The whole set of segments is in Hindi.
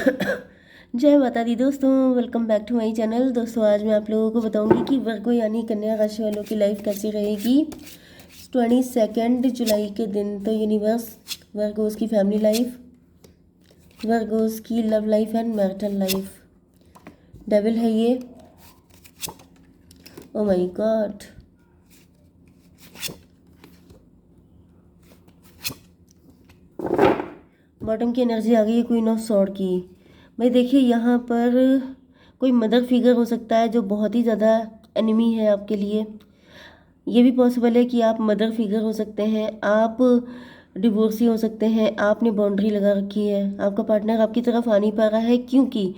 जय माता दी दोस्तों, welcome back to my channel. दोस्तों आज मैं आप लोगों को बताऊंगी कि वर्गो यानी कन्या राशि वालों की लाइफ कैसी रहेगी 22 जुलाई के दिन। तो यूनिवर्स वर्गोस की फैमिली लाइफ, वर्गोस की love life and marital life. Devil है ये, ओ माय गॉड। बॉटम की एनर्जी आ गई है क्वीन ऑफ सॉर्ड की। भाई देखिए, यहाँ पर कोई मदर फिगर हो सकता है जो बहुत ही ज़्यादा एनिमी है आपके लिए। ये भी पॉसिबल है कि आप मदर फिगर हो सकते हैं, आप डिवोर्सी हो सकते हैं, आपने बाउंड्री लगा रखी है, आपका पार्टनर आपकी तरफ आ नहीं पा रहा है क्योंकि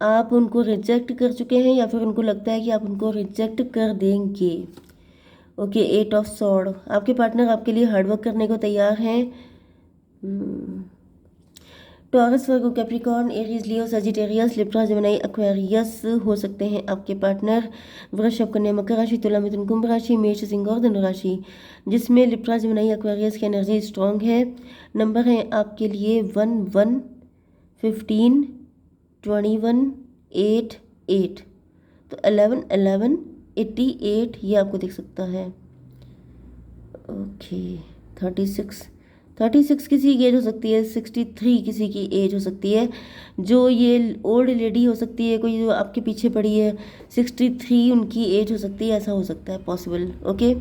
आप उनको रिजेक्ट कर चुके हैं या फिर उनको लगता है कि आप उनको रिजेक्ट कर देंगे। Okay, 8 of sword. आपके पार्टनर आपके लिए हार्डवर्क करने को तैयार हैं। टॉरस, वर्गो, कैप्रिकॉर्न, एरीज, लियो, सजिटेरियस, लिब्रा, जेमिनी, एक्वेरियस हो सकते हैं आपके पार्टनर। वृषभ, कन्या, मकर राशि, तुला, मिथुन, कुंभ राशि, मेष, सिंह और धनु राशि, जिसमें लिब्रा, जेमिनी, एक्वेरियस की एनर्जी स्ट्रॉन्ग है। नंबर है आपके लिए 1, 1, 15, 21, 8, 8। तो 11, 11, 88 ये आपको दिख सकता है। ओके, 36 किसी की एज हो सकती है, 63 किसी की एज हो सकती है। जो ये ओल्ड लेडी हो सकती है, कोई जो आपके पीछे पड़ी है, 63 उनकी एज हो सकती है, ऐसा हो सकता है possible. Okay,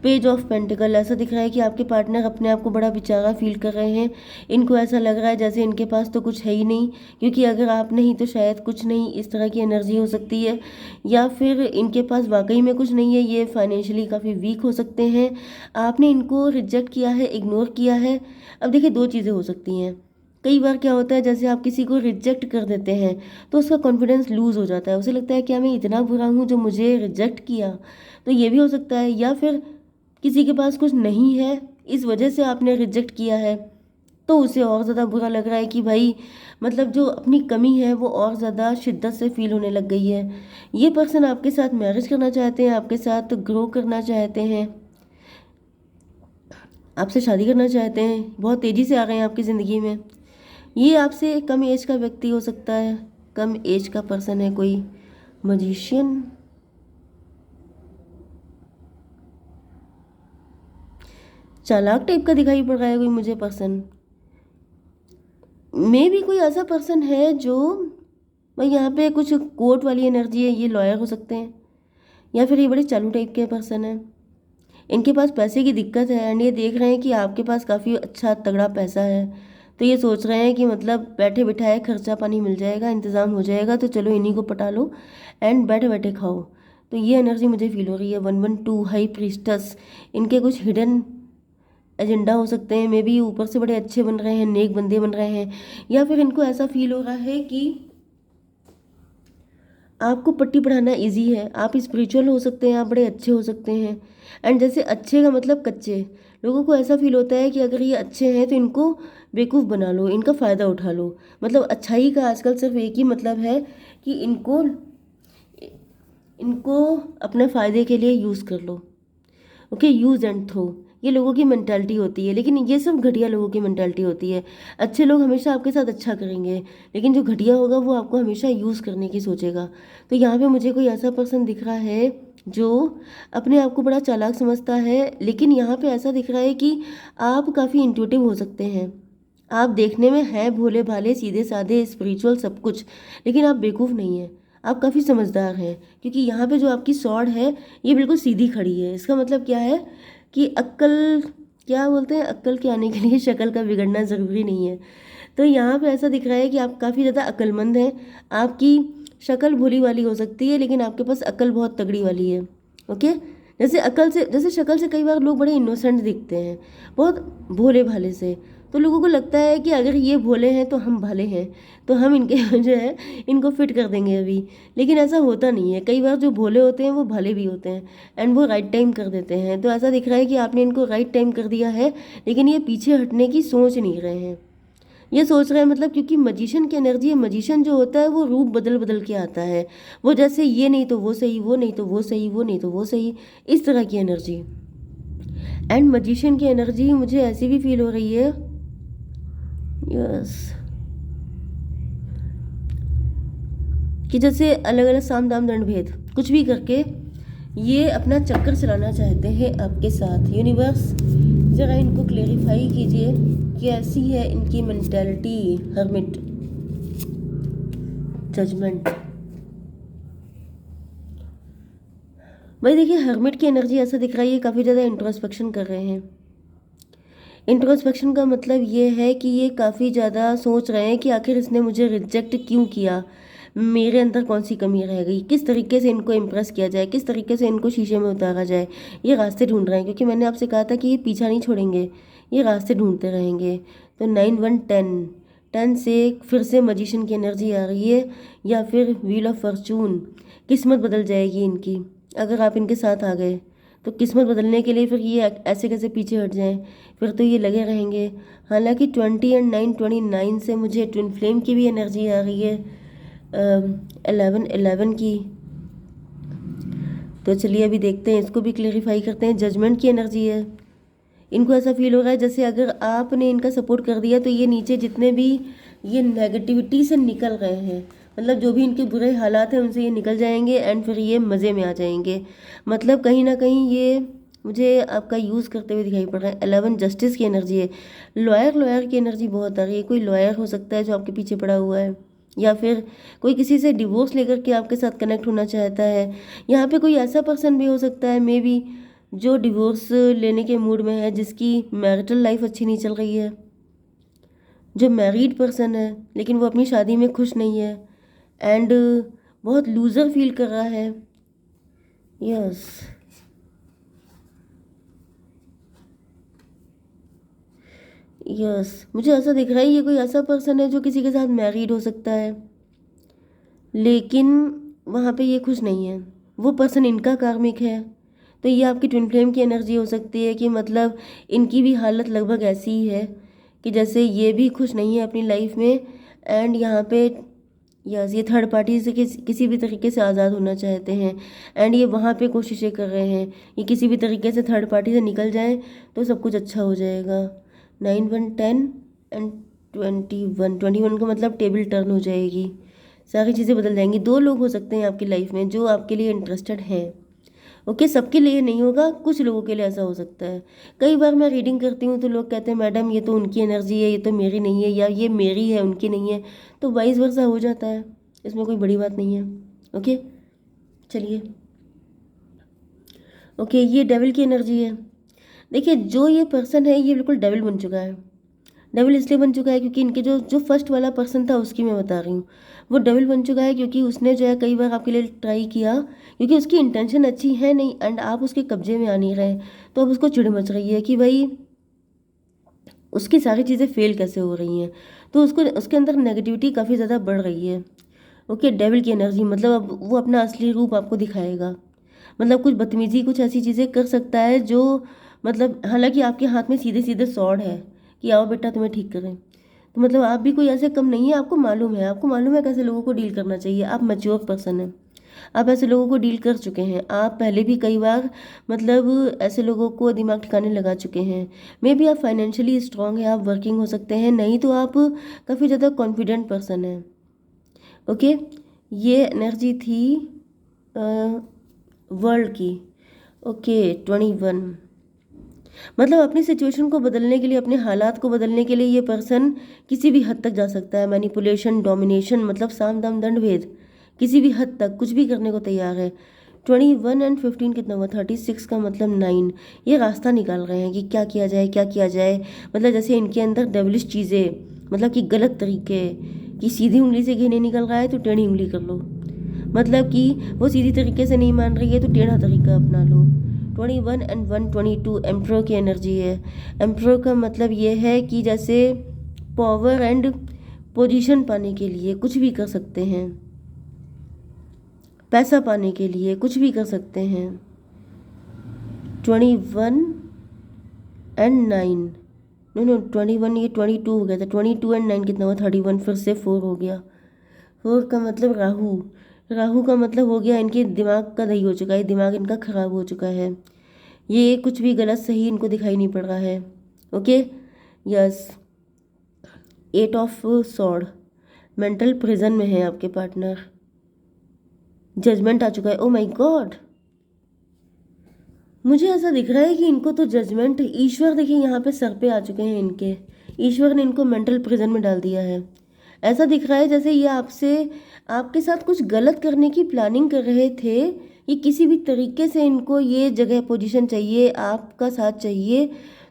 page of pentacle, ऐसा दिख रहा है कि आपके पार्टनर अपने आप को बड़ा बेचारा फील कर रहे हैं। इनको ऐसा लग रहा है जैसे इनके पास तो कुछ है ही नहीं, क्योंकि अगर आप नहीं तो शायद कुछ नहीं, इस तरह की एनर्जी हो सकती है। या फिर इनके पास वाकई में कुछ नहीं है, ये फाइनेंशियली काफ़ी वीक हो सकते हैं। आपने इनको रिजेक्ट किया है, इग्नोर किया है। अब देखिए, दो चीज़ें हो सकती हैं। कई बार क्या होता है, जैसे आप किसी को रिजेक्ट कर देते हैं तो उसका कॉन्फिडेंस लूज़ हो जाता है, उसे लगता है क्या मैं इतना बुरा हूँ जो मुझे रिजेक्ट किया। तो ये भी हो सकता है। या फिर किसी के पास कुछ नहीं है, इस वजह से आपने रिजेक्ट किया है, तो उसे और ज़्यादा बुरा लग रहा है कि भाई मतलब जो अपनी कमी है वो और ज़्यादा शिद्दत से फील होने लग गई है। ये पर्सन आपके साथ मैरिज करना चाहते हैं, आपके साथ ग्रो करना चाहते हैं, आपसे शादी करना चाहते हैं, बहुत तेज़ी से आ गए हैं आपकी ज़िंदगी में। ये आपसे कम एज का व्यक्ति हो सकता है, कम एज का पर्सन है कोई। मजिशियन, चालाक टाइप का दिखाई पड़ रहा है कोई मुझे पर्सन। मे भी कोई ऐसा पर्सन है जो, भाई यहाँ पे कुछ कोर्ट वाली एनर्जी है, ये लॉयर हो सकते हैं या फिर ये बड़े चालू टाइप के पर्सन है। इनके पास पैसे की दिक्कत है एंड ये देख रहे हैं कि आपके पास काफ़ी अच्छा तगड़ा पैसा है, तो ये सोच रहे हैं कि मतलब बैठे बिठाए खर्चा पानी मिल जाएगा, इंतज़ाम हो जाएगा, तो चलो इन्हीं को पटा लो एंड बैठे बैठे खाओ। तो ये एनर्जी मुझे फील हो रही है। 112, हाई प्रीस्टस, इनके कुछ हिडन एजेंडा हो सकते हैं। मे बी ऊपर से बड़े अच्छे बन रहे हैं, नेक बंदे बन रहे हैं, या फिर इनको ऐसा फील हो रहा है कि आपको पट्टी पढ़ाना इजी है, आप स्पिरिचुअल हो सकते हैं, आप बड़े अच्छे हो सकते हैं। एंड जैसे अच्छे का मतलब कच्चे, लोगों को ऐसा फील होता है कि अगर ये अच्छे हैं तो इनको बेवकूफ़ बना लो, इनका फ़ायदा उठा लो। मतलब अच्छाई का आजकल सिर्फ एक ही मतलब है कि इनको इनको अपने फ़ायदे के लिए यूज़ कर लो। ओके, यूज़ एंड थ्रो, ये लोगों की मेंटालिटी होती है, लेकिन ये सब घटिया लोगों की मेंटालिटी होती है। अच्छे लोग हमेशा आपके साथ अच्छा करेंगे, लेकिन जो घटिया होगा वो आपको हमेशा यूज़ करने की सोचेगा। तो यहाँ पे मुझे कोई ऐसा पर्सन दिख रहा है जो अपने आप को बड़ा चालाक समझता है, लेकिन यहाँ पे ऐसा दिख रहा है कि आप काफ़ी इंट्यूटिव हो सकते हैं। आप देखने में हैं भोले भाले, सीधे साधे, स्पिरिचुअल सब कुछ, लेकिन आप बेवकूफ़ नहीं हैं, आप काफ़ी समझदार हैं। क्योंकि यहाँ पे जो आपकी सॉर्ड है ये बिल्कुल सीधी खड़ी है। इसका मतलब क्या है कि अक्ल, क्या बोलते हैं, अक्ल के आने के लिए शक्ल का बिगड़ना ज़रूरी नहीं है। तो यहाँ पे ऐसा दिख रहा है कि आप काफ़ी ज़्यादा अक्लमंद हैं। आपकी शक्ल भोली वाली हो सकती है, लेकिन आपके पास अक्ल बहुत तगड़ी वाली है। ओके, जैसे शक्ल से कई बार लोग बड़े इनोसेंट दिखते हैं, बहुत भोले भाले से, तो लोगों को लगता है कि अगर ये भोले हैं तो हम भाले हैं, तो हम इनके जो है इनको फिट कर देंगे अभी। लेकिन ऐसा होता नहीं है, कई बार जो भोले होते हैं वो भाले भी होते हैं एंड वो राइट टाइम कर देते हैं। तो ऐसा दिख रहा है कि आपने इनको राइट टाइम कर दिया है, लेकिन ये पीछे हटने की सोच नहीं रहे हैं। ये सोच रहे हैं मतलब, क्योंकि मजिशियन की एनर्जी है, मजिशियन जो होता है वो रूप बदल बदल के आता है। वो जैसे ये नहीं तो वो सही, वो नहीं तो वो सही, वो नहीं तो वो सही, इस तरह की एनर्जी। एंड मजिशियन की एनर्जी मुझे ऐसी भी फील हो रही है। यस, कि जैसे अलग अलग साम दाम दंड भेद कुछ भी करके ये अपना चक्कर चलाना चाहते हैं आपके साथ। यूनिवर्स ज़रा इनको क्लेरिफाई कीजिए कि ऐसी है इनकी मेंटालिटी। Hermit, judgement. भाई देखिए, हर्मिट की एनर्जी ऐसा दिख रहा है ये काफ़ी ज़्यादा इंट्रोस्पेक्शन कर रहे हैं। इंट्रोस्पेक्शन का मतलब ये है कि ये काफ़ी ज़्यादा सोच रहे हैं कि आखिर इसने मुझे रिजेक्ट क्यों किया, मेरे अंदर कौन सी कमी रह गई, किस तरीके से इनको इम्प्रेस किया जाए, किस तरीके से इनको शीशे में उतारा जाए। ये रास्ते ढूंढ रहे हैं, क्योंकि मैंने आपसे कहा था कि ये पीछा नहीं छोड़ेंगे, ये रास्ते ढूंढते रहेंगे। तो 9 1 10 10 से फिर से मजिशियन की एनर्जी आ रही है, या फिर व्हील ऑफ फॉर्चून। किस्मत बदल जाएगी इनकी अगर आप इनके साथ आ गए। तो किस्मत बदलने के लिए फिर ये ऐसे कैसे पीछे हट जाएं, फिर तो ये लगे रहेंगे। हालांकि 20 एंड 9 29 से मुझे ट्विन फ्लेम की भी एनर्जी आ रही है, 11 11 की। तो चलिए अभी देखते हैं, इसको भी क्लेरिफाई करते हैं। जजमेंट की एनर्जी है, इनको ऐसा फील हो रहा है जैसे अगर आपने इनका सपोर्ट कर दिया तो ये नीचे जितने भी ये नेगेटिविटी से निकल रहे हैं, मतलब जो भी इनके बुरे हालात हैं उनसे ये निकल जाएंगे एंड फिर ये मज़े में आ जाएंगे। मतलब कहीं ना कहीं ये मुझे आपका यूज़ करते हुए दिखाई पड़ रहा है। 11 जस्टिस की एनर्जी है, लॉयर की एनर्जी बहुत आ रही है। कोई लॉयर हो सकता है जो आपके पीछे पड़ा हुआ है, या फिर कोई किसी से डिवोर्स लेकर के आपके साथ कनेक्ट होना चाहता है। यहाँ पे कोई ऐसा पर्सन भी हो सकता है मे बी जो डिवोर्स लेने के मूड में है, जिसकी मैरिटल लाइफ अच्छी नहीं चल रही है, जो मैरिड पर्सन है लेकिन वो अपनी शादी में खुश नहीं है एंड बहुत लूज़र फील कर रहा है। यस, यस, मुझे ऐसा दिख रहा है ये कोई ऐसा पर्सन है जो किसी के साथ मैरिड हो सकता है, लेकिन वहाँ पे ये खुश नहीं है। वो पर्सन इनका कार्मिक है। तो ये आपकी ट्विन फ्लेम की एनर्जी हो सकती है कि मतलब इनकी भी हालत लगभग ऐसी ही है कि जैसे ये भी खुश नहीं है अपनी लाइफ में एंड यहाँ पे यस ये थर्ड पार्टी से किसी भी तरीके से आज़ाद होना चाहते हैं एंड ये वहाँ पे कोशिशें कर रहे हैं ये किसी भी तरीके से थर्ड पार्टी से निकल जाएं तो सब कुछ अच्छा हो जाएगा। 9 1 10 एंड 21 का मतलब टेबल टर्न हो जाएगी, सारी चीज़ें बदल जाएंगी। दो लोग हो सकते हैं आपकी लाइफ में जो आपके लिए इंटरेस्टेड हैं। ओके, सबके लिए नहीं होगा, कुछ लोगों के लिए ऐसा हो सकता है। कई बार मैं रीडिंग करती हूँ तो लोग कहते हैं मैडम ये तो उनकी एनर्जी है, ये तो मेरी नहीं है, या ये मेरी है उनकी नहीं है। तो वाइस वर्सा हो जाता है, इसमें कोई बड़ी बात नहीं है। ओके चलिए, ओके ये डेविल की एनर्जी है। देखिए जो ये पर्सन है ये बिल्कुल डेविल बन चुका है। डेविल इसलिए बन चुका है क्योंकि इनके जो जो फर्स्ट वाला पर्सन था उसकी मैं बता रही हूँ, वो डेविल बन चुका है क्योंकि उसने जो है कई बार आपके लिए ट्राई किया, क्योंकि उसकी इंटेंशन अच्छी है नहीं एंड आप उसके कब्जे में आ नहीं रहे। तो अब उसको चिढ़ मच रही है कि भाई उसकी सारी चीज़ें फेल कैसे हो रही हैं, तो उसको उसके अंदर नेगेटिविटी काफ़ी ज़्यादा बढ़ रही है। ओके, डेविल की एनर्जी मतलब अब वो अपना असली रूप आपको दिखाएगा। मतलब कुछ बदतमीजी कुछ ऐसी चीज़ें कर सकता है जो मतलब हालांकि आपके हाथ में सीधे सीधे सॉर्ड है कि आओ बेटा तुम्हें ठीक करें। तो मतलब आप भी कोई ऐसे कम नहीं है, आपको मालूम है कैसे लोगों को डील करना चाहिए। आप मैच्योर पर्सन हैं, आप ऐसे लोगों को डील कर चुके हैं। आप पहले भी कई बार मतलब ऐसे लोगों को दिमाग ठिकाने लगा चुके हैं। मे बी आप फाइनेंशियली स्ट्रांग हैं, आप वर्किंग हो सकते हैं, नहीं तो आप काफ़ी ज़्यादा कॉन्फिडेंट पर्सन हैं। ओके, ये एनर्जी थी वर्ल्ड की। ओके 21 मतलब अपनी सिचुएशन को बदलने के लिए, अपने हालात को बदलने के लिए ये पर्सन किसी भी हद तक जा सकता है। मैनिपुलेशन, डोमिनेशन, मतलब साम दाम दंड भेद, किसी भी हद तक कुछ भी करने को तैयार है। 21 एंड 15 कितना हुआ, 36 का मतलब 9। ये रास्ता निकाल रहे हैं कि क्या किया जाए, क्या किया जाए। मतलब जैसे इनके अंदर डेविलिश चीज़ें, मतलब कि गलत तरीके, कि सीधी उंगली से घी नहीं निकल रहा है तो टेढ़ी उंगली कर लो, मतलब कि वो सीधी तरीके से नहीं मान रही है तो टेढ़ा तरीका अपना लो। 21 एंड 122 एम्प्रो की एनर्जी है। एम्प्रो का मतलब ये है कि जैसे पावर एंड पोजीशन पाने के लिए कुछ भी कर सकते हैं, पैसा पाने के लिए कुछ भी कर सकते हैं। 21 एंड 9, नो 21, ये 22 हो गया था। 22 एंड 9 कितना हुआ, 31, फिर से 4 हो गया। 4 का मतलब राहु, राहु का मतलब हो गया इनके दिमाग का दही हो चुका है, दिमाग इनका खराब हो चुका है। ये कुछ भी गलत सही इनको दिखाई नहीं पड़ रहा है। Okay yes, 8 of sword, mental prison में है आपके पार्टनर। जजमेंट आ चुका है। ओ माय गॉड, मुझे ऐसा दिख रहा है कि इनको तो जजमेंट, ईश्वर देखिए यहाँ पे सर पे आ चुके हैं इनके। ईश्वर ने इनको मेंटल प्रिजन में डाल दिया है। ऐसा दिख रहा है जैसे ये आपसे, आपके साथ कुछ गलत करने की प्लानिंग कर रहे थे। ये किसी भी तरीके से इनको ये जगह पोजीशन चाहिए, आपका साथ चाहिए,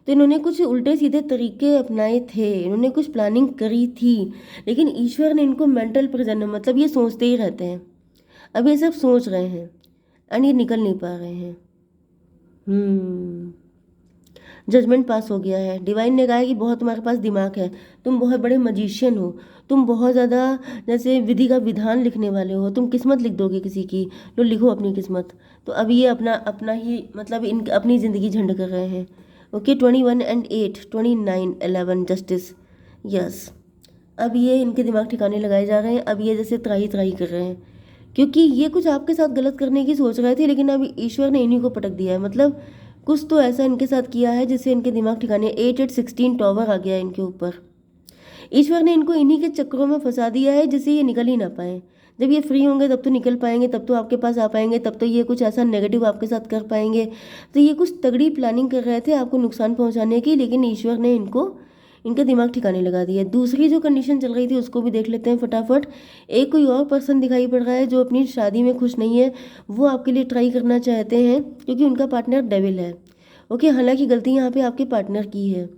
तो इन्होंने कुछ उल्टे सीधे तरीके अपनाए थे, इन्होंने कुछ प्लानिंग करी थी, लेकिन ईश्वर ने इनको मेंटल प्रिजन में, मतलब ये सोचते ही रहते हैं। अब ये सिर्फ सोच रहे हैं एंड ये निकल नहीं पा रहे हैं। जजमेंट पास हो गया है। डिवाइन ने कहा है कि बहुत तुम्हारे पास दिमाग है, तुम बहुत बड़े मजिशियन हो, तुम बहुत ज़्यादा जैसे विधि का विधान लिखने वाले हो, तुम किस्मत लिख दोगे किसी की, लो लिखो अपनी किस्मत। तो अब ये अपना अपना ही मतलब इन अपनी ज़िंदगी झंड कर रहे हैं। Okay, 21 and 8, 29, 11 justice, yes. अब ये इनके दिमाग ठिकाने लगाए जा रहे हैं। अब ये जैसे त्राही त्राही कर रहे हैं, क्योंकि ये कुछ आपके साथ गलत करने की सोच रहे थे, लेकिन अब ईश्वर ने इन्हीं को पटक दिया है। मतलब कुछ तो ऐसा इनके साथ किया है जिससे इनके दिमाग ठिकाने, 8, 8, 16 टॉवर आ गया है इनके ऊपर। ईश्वर ने इनको इन्हीं के चक्करों में फंसा दिया है जिससे ये निकल ही ना पाए। जब ये फ्री होंगे तब तो निकल पाएंगे, तब तो आपके पास आ पाएंगे, तब तो ये कुछ ऐसा नेगेटिव आपके साथ कर पाएंगे। तो ये कुछ तगड़ी प्लानिंग कर रहे थे आपको नुकसान पहुंचाने की, लेकिन ईश्वर ने इनको, इनका दिमाग ठिकाने लगा दिया। दूसरी जो कंडीशन चल रही थी उसको भी देख लेते हैं फटाफट। एक कोई और पर्सन दिखाई पड़ रहा है जो अपनी शादी में खुश नहीं है, वो आपके लिए ट्राई करना चाहते हैं क्योंकि उनका पार्टनर डेविल है। ओके, हालांकि गलती यहाँ पे आपके पार्टनर की है।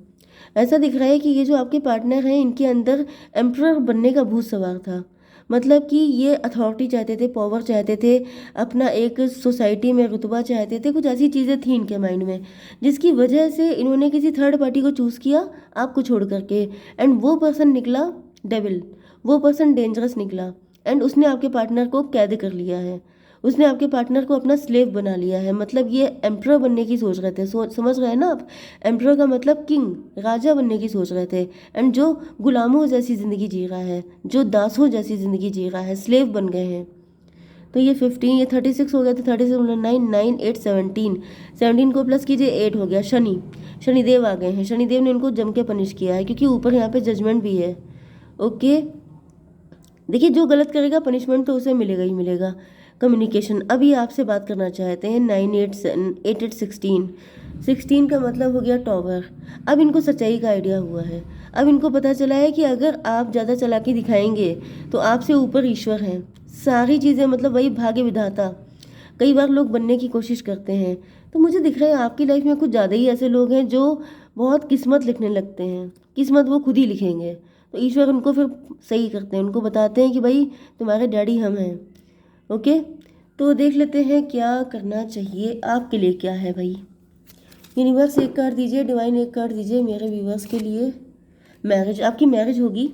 ऐसा दिख रहा है कि ये जो आपके पार्टनर हैं इनके अंदर एम्परर बनने का भूत सवार था। मतलब कि ये अथॉरिटी चाहते थे, पावर चाहते थे, अपना एक सोसाइटी में रुतबा चाहते थे, कुछ ऐसी चीज़ें थी इनके माइंड में जिसकी वजह से इन्होंने किसी थर्ड पार्टी को चूज़ किया आपको छोड़ करके। एंड वो पर्सन निकला डेविल, वो पर्सन डेंजरस निकला एंड उसने आपके पार्टनर को कैद कर लिया है, उसने आपके पार्टनर को अपना स्लेव बना लिया है। मतलब ये एम्परर बनने की सोच रहे थे, समझ रहे हैं ना आप? एम्परर का मतलब किंग, राजा बनने की सोच रहे थे। एंड जो गुलामों जैसी ज़िंदगी जी रहा है, जो दासों जैसी ज़िंदगी जी रहा है, स्लेव बन गए हैं। तो ये 15, ये 36 हो गया, तो 36 9, 9, 8, 17, 17 को प्लस कीजिए 8 हो गया। शनिदेव आ गए हैं। शनिदेव ने इनको जम के पनिश किया है क्योंकि ऊपर यहाँ पे जजमेंट भी है। ओके, देखिए जो गलत करेगा पनिशमेंट तो उसे मिलेगा ही मिलेगा। कम्युनिकेशन, अभी आपसे बात करना चाहते हैं। 9, 8, 8, 16, 16 का मतलब हो गया टॉवर। अब इनको सच्चाई का आइडिया हुआ है। अब इनको पता चला है कि अगर आप ज़्यादा चालाकी दिखाएंगे तो आपसे ऊपर ईश्वर हैं। सारी चीज़ें, मतलब वही भाग्य विधाता कई बार लोग बनने की कोशिश करते हैं। तो मुझे दिख रहा है आपकी लाइफ में कुछ ज़्यादा ही ऐसे लोग हैं जो बहुत किस्मत लिखने लगते हैं। किस्मत वो खुद ही लिखेंगे, तो ईश्वर उनको फिर सही करते हैं, उनको बताते हैं कि भाई तुम्हारे डैडी हम हैं। ओके, तो देख लेते हैं क्या करना चाहिए आपके लिए, क्या है भाई। यूनिवर्स एक कार्ड दीजिए, डिवाइन एक कार्ड दीजिए मेरे व्यूवर्स के लिए। मैरिज, आपकी मैरिज होगी।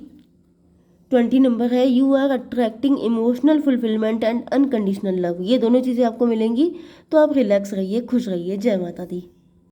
20 नंबर है। You are attracting emotional fulfilment and unconditional love, ये दोनों चीज़ें आपको मिलेंगी। तो आप रिलैक्स रहिए, खुश रहिए। जय माता दी।